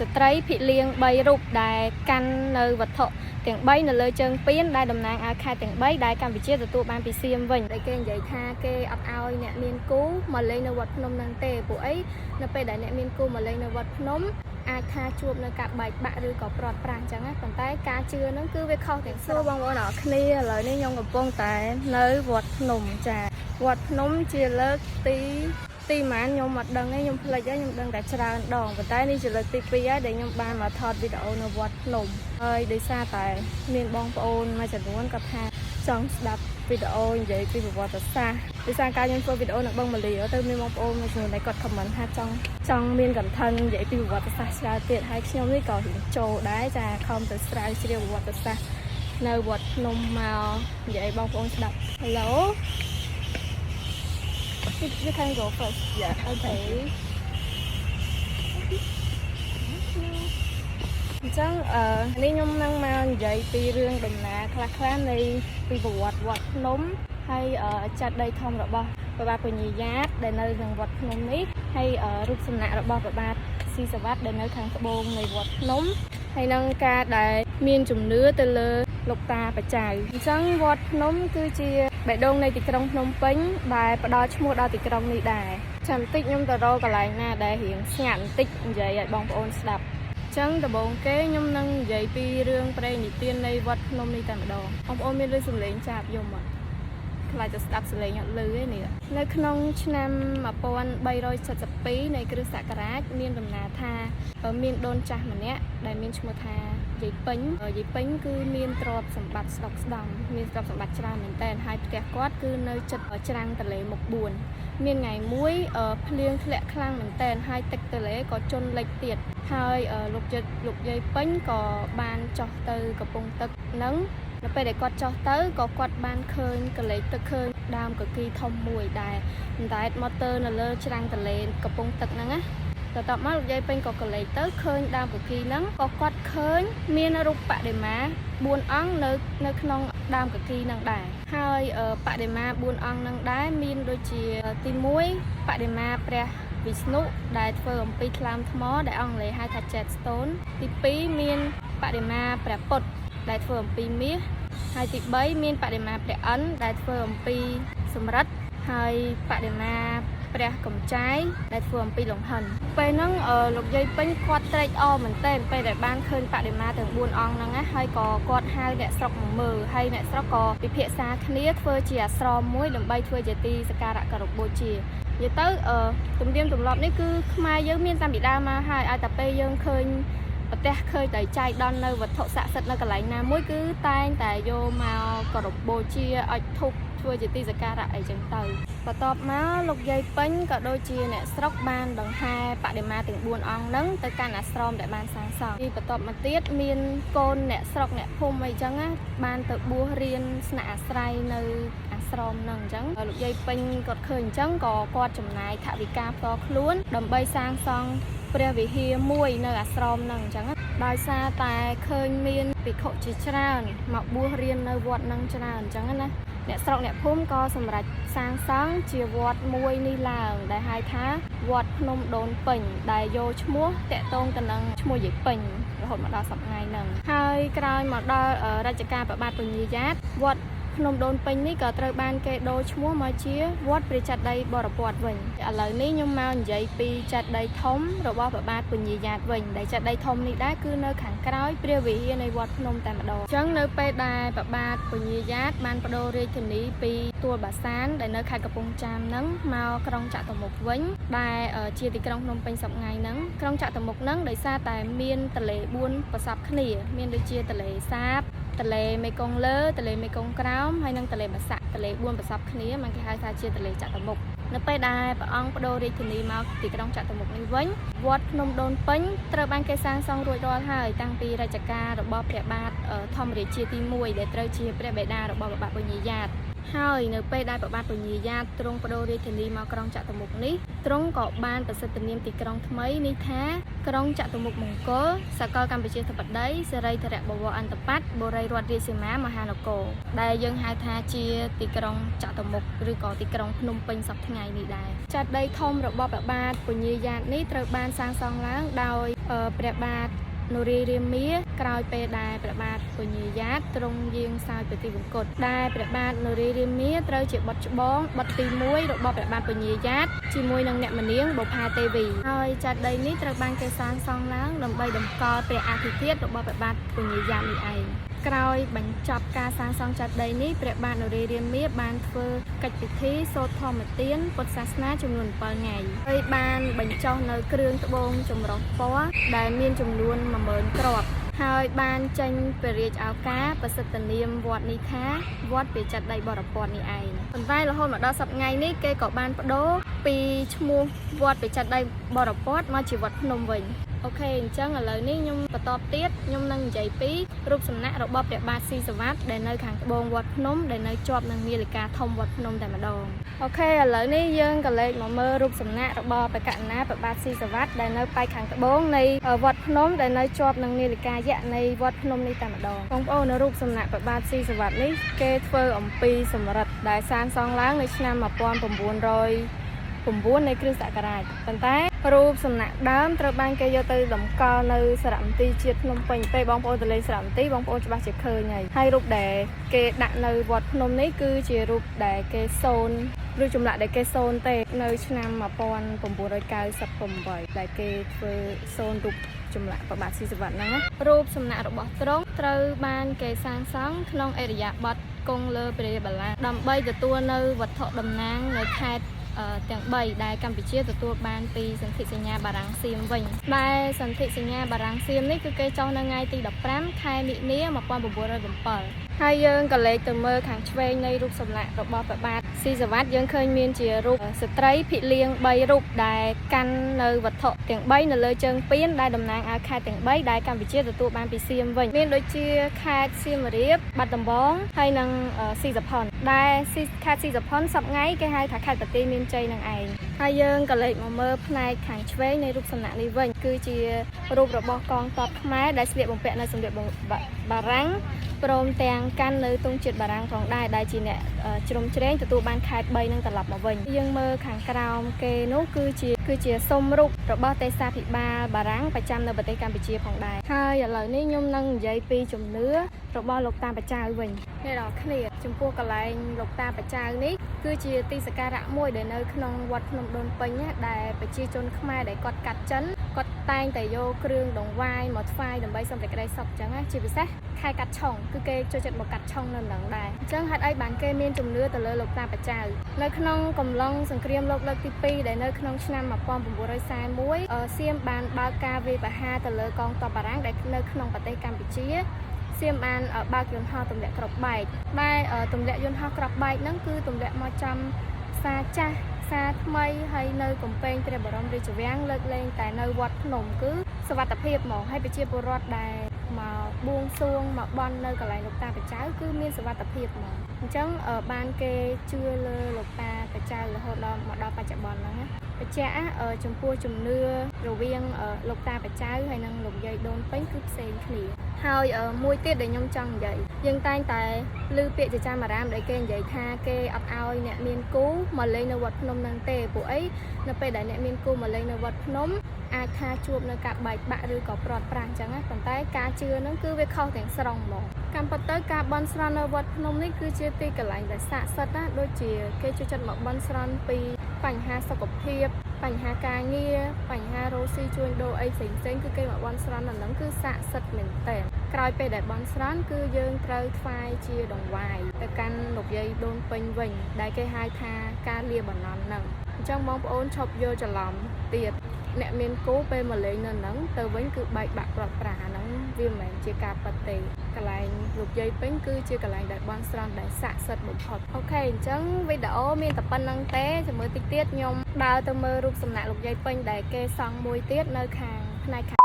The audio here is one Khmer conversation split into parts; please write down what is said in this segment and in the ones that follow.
สตรีผิเลียงใบรูปได้กันในวัตถุแต่งใบในเลยเชิงเปี้ยนได้ดำนางอาคาแต่งใบได้การวิจัยตัวบานปีเซียมวิ่งได้เก่งใหญ่ท่าเกออัดเอาเนี่ยมีนกู้มาเลยในวัดพนมนังเตะปุ๋ยในไปได้เนี่ยมีนกู้มาเลยในวัดพนมอาคาจูบในกับใบบะหรือกับปลอดปรางจังนะคนใต้การเชื่อนั่นคือไปเข้าแต่งสู้บางวันหนอเคลียเลยนี่ยงกับปงแต่ในวัดพนมจ่าวัดพนมเชียร์เลิกตีมันยมมัดดังนี่ยมพลายยมดังแต่ชราดองคนใต้นี่จะเลิกตีปียได้ยมบานมาทอดวิดีโอในวัดพนมได้ซาแต่เมียนบองโอนมาจากนู้นกับทางจังดับวิดีโอใหญ่ที่บอกว่าจะซาได้ซาการยังโฟวิดีโอนักบังมาเลยเติมมีมองโอนมาจากในกดคอมเมนต์ฮะจังเมียนกับทันใหญ่ที่บอกว่าจะซาชราเตียดให้ขยมนี่ก่อนโจได้จะคอมจะสไลด์เรียกว่าจะซาในวัดพนมมาใหญ่บองโอนดับฮัลโหลYou can go first. Yeah. Okay. จังนี่ยมนั่งมาใหญ่ปีเรื่องดำนาคลาคลาในปีบวชวัดน้มให้จัดได้ทำระบบบาปัญญาได้ในทางวัดน้มนี้ให้รูปสนะระบบบบาซีสวัสดิ์ได้ในทางกระโบงในวัดน้มให้นังกาได้มีนจุ่มเนื้อเตลลกตาประจัยจังวัดน้มคือเชียแบบดงในติกรองพนมเป้งได้ประดอชมัวดอติกรองนี้ได้ฉันติ๊กยมตะโรกับไหลหน้าได้เห็นงานติ๊กใหญ่บองโอนสดับจังตะบงเก้ยมนั่งใหญ่ปีเรื่องประเด็นเตียนในวัดพนมนี้แต่มาดององโอนมีเรื่องสำเร็จจับยมอ่ะใครจะสดับสำเร็จเลยเนี่ยในขนมชนำมาปอนใบรอยสัตปีในกฤษกราชมีนดำนาธามีนโดนจ่ามันเนี้ยได้มีนชมธาใหญ่ปิ้งคือมีนตรอบสมบัติสดดำมีนตรอบสมบัติจราเหมือนแต่ให้แกะก้อนคือในจัดจรังทะเลหมกบุญมีนไงมุ้ยเพลียงแหลกคลั่งเหมือนแต่ให้ตึกทะเลก็จนเล็กเตียดให้ลูกใหญ่ปิ้งก็บานจอกตือกระปงตึกนังแล้วไปได้กอดจอกตือก็กอดบานเคินก็เลยตึกเคินดามก็กีทอมมวยได้แต่มอเตอร์นั่นเลยจรังทะเลกระปงตึกนั่งอะแต่ต่อมาลูกใหญ่เป็นก็เลยเติร์เคยดามกับกีนังก็กอดเคยมีนรูปปะเดมาบุญอังในขนมดามกับกีนังได้ให้ปะเดมาบุญอังนังได้มีนโดยเชียตีมุ้ยปะเดมาเปรวิสนุได้เฟิร์มปีคลามทมอได้อังเลยให้ทัดเจ็ดสโตนตีปีมีนปะเดมาเปรปดได้เฟิร์มปีมีให้ตีใบมีนปะเดมาเปรอันได้เฟิร์มปีสมรัตให้ปะเดมาเปรกำใจได้เฟิร์มปีหลงหันไปนั่งลูกใหญ่เป็นกอดเตะเหมือนเต้นไปได้บ้านเคยปะเดมาถึงบุญอังนั่งให้กอดให้เนี่ยสกมือให้เนี่ยสกปีเพียซาคเนียเฟอร์เจียสรอมมุ้ยลำใบเฟอร์เจตีสการะกระโบจีอย่าเต้ตุ่มเดียมตุ่มรอบนี่คือมาเยอะมีนตามบิดามาให้อาแต่ไปยังเคยประเทศเคยแต่ใจดอนในวัดทศสัตว์ในกระไหลน้ำมุ้ยคือตายแต่โยมากระโบจีไอทุกช่วยจิตติสการะไอจังเตยประตอบมาลูกใหญ่ปิ้งก็โดยเชียเนี่ยสกบานดังไฮปะเดมาถึงบุญอังนั่งแต่การอัสรอมแต่บานสางสองที่ประตอบมาเตี้ยมีนโกนเนี่ยสกเนี่ยพุ่มไอจังอ่ะบานตึกบัวเรียนสนาไซในอัสรอมนั่งจังลูกใหญ่ปิ้งก็เคยจังก็กอดจำนายถาวิกาพอคล้วนดำใบสางซองเปรียวิเฮียมวยในอัสรอมนั่งจังดอยซาแต่เคยมีนปิโคจิชราหมักบัวเรียนในวัดนั่งชราจังนะเนี่ยสระเนี่ยพุ่มก็สำหรับสร้างสร้างเชียวัดมวยนี่ลาวได้ให้ท้าวัดพนมโดนปิ่งได้โยชมัวแตะตรงกันนังชมัวใหญ่ปิ่งแล้วหดมาดาวสับไงหนึ่งให้กลายมาดาวราชการประบาดปุญญาวัดพนมโดนปิ่งนี่ก็ตระบานเกโดชมัวมาเชียวัดประจัดได้บรปวดวิ่งอะไรนี่ยมมาใหญ่ปีจัดได้ทมหรือว่าประบาดปุญญาวิ่งได้จัดได้ทมนี่ได้คือเนื้อขังกร้อยเปรี้ยววิในวัดพนมแต่มาดจังเนื้อไปได้ประบาดปุญญาบานประโดเรียนนี้ปีตัวบาสานได้เนื้อไข่กระปงจามนังมากรองจัตมุกวิ่งได้เชียติกรองพนมเป็นสับไงนังกรองจัตมุกนังได้ซาแต่เมียนทะเลบุญประสับขณีเมียนได้เชียทะเลซาบทะเลไม่กงเลือทะเลไม่กงกร้าวให้นั่งทะเลมาสะทะเลบุญประสับขณีมันคล้ายๆเชียทะเลจัตมุกนับไปได้ปะอังปะโดเรียนนี้มาติดกระดองจัตมุกในวิ่งวัดนมโดนปิ้งตระบานเกษาซองรวยดอลให้ตั้งปีราชการระบอบเปรียบาททอมเรียเชียตีมวยได้เตยเชียเปรียบดาระบอบแบบปุญญา ហើយនៅពេលដែលប្របាទពញាយ៉ាតទ្រង់បដូររាជធានីមកក្រុងចតុមុខនេះទ្រង់ក៏បានប្រសិទ្ធនាមទីក្រុងថ្មីនេះថាក្រុងចតុមុខមង្គលសកលកម្ពុជាធិបតីសេរីធរៈបវរអន្តបត្តិបុរីរដ្ឋរាជសីមាមហានគរដែលយើងហៅថាជាទីក្រុងចតុមុខឬក៏ទីក្រុងភ្នំពេញសប្តាហ៍ថ្ងៃនេះដែរចេតិយធំរបស់ព្រះបាទពញាយ៉ាតនេះត្រូវបានសាងសង់ឡើងដោយព្រះបាទនរារាមាក្រោយពេលដែលព្រះបាទពញាយ៉ាតទ្រង់យាងសោយប្រតិបង្គតដែលព្រះបាទនរារាមាត្រូវជាបុត្រច្បងបុត្រទី1របស់ព្រះបាទពញាយ៉ាតជាមួយនឹងអ្នកមនាងបុប្ផាទេវីហើយចេតិយនេះត្រូវបានគេសាងសង់ឡើងដើម្បីតម្កល់ព្រះអធិធាតុរបស់ព្រះបាទពញាយ៉ាតនេះឯងក្រោយបញ្ចប់ការសាងសង់ចេតិយនេះព្រះបាទនរារាមាបានធ្វើកិច្ចពិធីសូត្រធម្មទានពុទ្ធសាសនាចំនួន7ថ្ងៃហើយបានបញ្ចុះនៅគ្រឿងត្បូងចម្រុះពណ៌ដែលមានចំនួន10000គ្រាប់ហើយបានចេញព្រះរាជឱកាសប្រសិទ្ធនាមវត្តនេះថាវត្តព្រះចេតិយបរពតនេះឯងប៉ុន្តែរហូតមកដល់សប្តាហ៍ថ្ងៃនេះគេក៏បានបដូរពីឈ្មោះវត្តព្រះចេតិយបរពតមកជាវត្តភ្នំវិញអូខេអញ្ចឹងឥឡូវនេះខ្ញុំបន្តទៀតខ្ញុំនឹងនិយាយពីរូបសំណាករបស់ព្រះបាទស៊ីសុវត្ថិដែលនៅខាងត្បូងវត្តភ្នំដែលនៅជាប់នឹងនាឡិកាធំវត្តភ្នំតែម្ដងអូខេឥឡូវនេះយើងក៏លេចមកមើលរូបសំណាករបស់ព្រះករុណាព្រះបាទស៊ីសុវត្ថិដែលនៅប៉ែកខាងត្បូងនៃវត្តភ្នំដែលនៅជាប់នឹងនាឡិកាយក្សនៃវត្តភ្នំនេះតែម្ដងបងប្អូននៅរូបសំណាកព្រះបាទស៊ីសុវត្ថិនេះគេធ្វើអំពីសំរឹទ្ធដែលសាងសង់ឡើងនៅឆ្នាំ1909នៃគ្រិស្តសករាជប៉ុន្តែរូបសំណាកដើមត្រូវបានគេយកទៅតម្កល់នៅសារមន្ទីរជាតិភ្នំពេញពេលបងប្អូនទៅលេងសារមន្ទីរបងប្អូនច្បាស់ជាឃើញហើយរូបដែលគេដាក់នៅវត្តភ្នំនេះគឺជារូបដែលគេសូនឬចម្លាក់ដែលគេសូនទេនៅឆ្នាំ1998ដែលគេធ្វើសូនរូបចម្លាក់ព្រះបាទស៊ីសុវត្ថិហ្នឹងរូបសំណាករបស់ទ្រង់ត្រូវបានគេសាងសង់ក្នុងឥរិយាបថគង់លើព្រះបល្ល័ង្កដើម្បីទទួលនៅវត្ថុតំណាងនៅខេត្តទាំង3ដែលកម្ពុជាទទួលបានពីសន្ធិសញ្ញាបារាំងសៀមវិញដែលសន្ធិសញ្ញាបារាំងសៀមនេះគឺគេចុះនៅថ្ងៃទី15ខែមិនិនា1907ហើយយើងក៏លេខទៅមើលខាងឆ្វេងនៃរូបសម្លាក់របស់ព្រះបាទស៊ីសុវត្ថិយើងឃើញមានជារូបស្ត្រីភិលៀង3រូបដែលកាន់នៅវត្ថុទាំង3នៅលើជើងពានដែលតំណាងឲ្យខេត្តទាំង3ដែលកម្ពុជាទទួលបានពីសៀមវិញមានដូចជាខេត្តសៀមរាបបាត់ដំបងហើយនិងស៊ីសុផុនដែលខេត្តស៊ីសុផុនសប្តាហ៍ថ្ងៃគេហៅថាខេត្តបន្ទាយមានជ័យនឹងឯងហើយយើងក៏លេខមកមើលផ្នែកខាងឆ្វេងនៃរូបសំណាកនេះវិញគឺជារូបរបស់កងទ័ពខ្មែរដែលស្លៀកបំពាក់នៅសម្លៀកបារាំងព្រមទាំងកាន់នៅទង់ជាតិបារាំងផងដែរដែលជាអ្នកជ្រោមជ្រែងទទួលបានខេត្ត3នឹងត្រឡប់មកវិញយើងមើលខាងក្រោមគេនោះគឺជាសុំរូបរបស់ទេសាភិបាលបារាំងប្រចាំនៅប្រទេសកម្ពុជាផងដែរហើយឥឡូវនេះខ្ញុំនឹងនិយាយពីជំនឿរបស់លោកតាបច្ចៅវិញអ្នកនរគ្នាចំពោះកន្លែងលោកតាបច្ចៅនេះគឺជាទីសក្ការៈមួយដែលនៅក្នុងវត្តភ្នំដូនពេញដែលប្រជាជនខ្មែរដែលគាត់កាត់ចិនគាត់តែងតែយកគ្រឿងដង្វាយមកថ្វាយដើម្បីសុំសេចក្តីសុខអញ្ចឹងជាពិសេសខែកាត់ឆុងគឺគេចូលចិត្តមកកាត់ឆុងនៅនឹងដែរអញ្ចឹងហេតុអីបានគេមានជំនឿទៅលើលោកតាបច្ចៅនៅក្នុងកំឡុងសង្គ្រាមលោកលើកទី2ដែលនៅក្នុងឆ្នាំ1941សៀមបានបើកការវាយប្រហារទៅលើកងទ័ពបារាំងដែលនៅក្នុងប្រទេសកម្ពុជាសៀមបានបើកយន្តហោះទម្លាក់គ្រាប់បែកដែលទម្លាក់យន្តហោះគ្រាប់បែកហ្នឹងគឺទម្លាក់មកចំផ្សារចាស់ផ្សារថ្មីហើយនៅកំពែងព្រះបរមរាជវាំងលើកលែងតែនៅវត្តភ្នំគឺសុវត្ថិភាពហ្មងហើយប្រជាពលរដ្ឋដែលមកបួងសួងមកបន់នៅកន្លែងលោកតាបច្ចៅគឺមានសុវត្ថិភាពហ្មងអញ្ចឹងបានគេជឿលើលោកតាបច្ចៅរហូតដល់មកដល់បច្ចុប្បន្នហ្នឹងបញ្ជាក់ចំពោះជំនឿរវាងលោកតាបច្ចៅហើយនិងលោកយាយដូនពេញគឺផ្សេងគ្នាហើយមួយទៀតដែលខ្ញុំចង់និយាយយើងតែងតែឮពាក្យចចាមអារាមដែលគេនិយាយថាគេអត់ឲ្យអ្នកមានគូមកលេងនៅវត្តភ្នំហ្នឹងទេពួកអីនៅពេលដែលអ្នកមានគូមកលេងនៅវត្តភ្នំអាចថាជួបនៅការបែកបាក់ឬក៏ព្រាត់ប្រាសអញ្ចឹងណាប៉ុន្តែការជឿហ្នឹងគឺវាខុសទាំងស្រុងហ្មងកម្មពិតទៅការបន់ស្រន់នៅវត្តភ្នំនេះគឺជាទីកន្លែងដែលស័ក្តិសិទ្ធិណាដូចជាគេចូលចិត្តមកបន់ស្រន់ពីបញ្ហាសុខភាពបញ្ហាការងារបញ្ហារស់ស៊ីជួញដូរអីផ្សេងៗគឺគេមកបន់ស្រន់នៅហ្នឹងគឺស័ក្តិសិទ្ធិមែនតើក្រោយពេលដែលបន់ស្រន់គឺយើងត្រូវថ្វាយជាដង្វាយទៅកាន់លោកយាយដូនពេញវិញដែលគេហៅថាការលាបណ្ណន់ហ្នឹងអញ្ចឹងបងប្អូនឈប់យល់ច្រឡំទៀតអ្នកមានគូពេលមកលេងនៅហ្នឹងទៅវិញគឺបែកបាក់ព្រាត់ប្រាសហ្នឹងវាមិនមែនជាការប៉ັດទេកន្លែងលោកយាយពេញគឺជាកន្លែងដែលបន់ស្រន់ដែលស័ក្តិសិទ្ធិបំផុតអូខេអញ្ចឹងវីដេអូមានតែប៉ុណ្្នឹងទេចាំមើលតិចទៀតខ្ញុំដើរទៅមើលរូបសំណាកលោកយាយពេញដែលគេសង់មួយទៀតនៅខាងផ្នែកខាង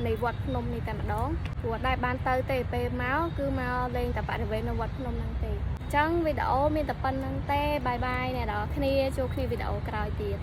នៃវត្តភ្នំនេះតែម្ដងព្រោះដែរបានទៅទេពេលមកគឺមកលេងតែបរិវេណនៅវត្តភ្នំហ្នឹងទេអញ្ចឹងវីដេអូមានតែប៉ុណ្្នឹងទេបាយបាយអ្នកនរគ្នាជួបគ្នាវីដេអូក្រោយទៀត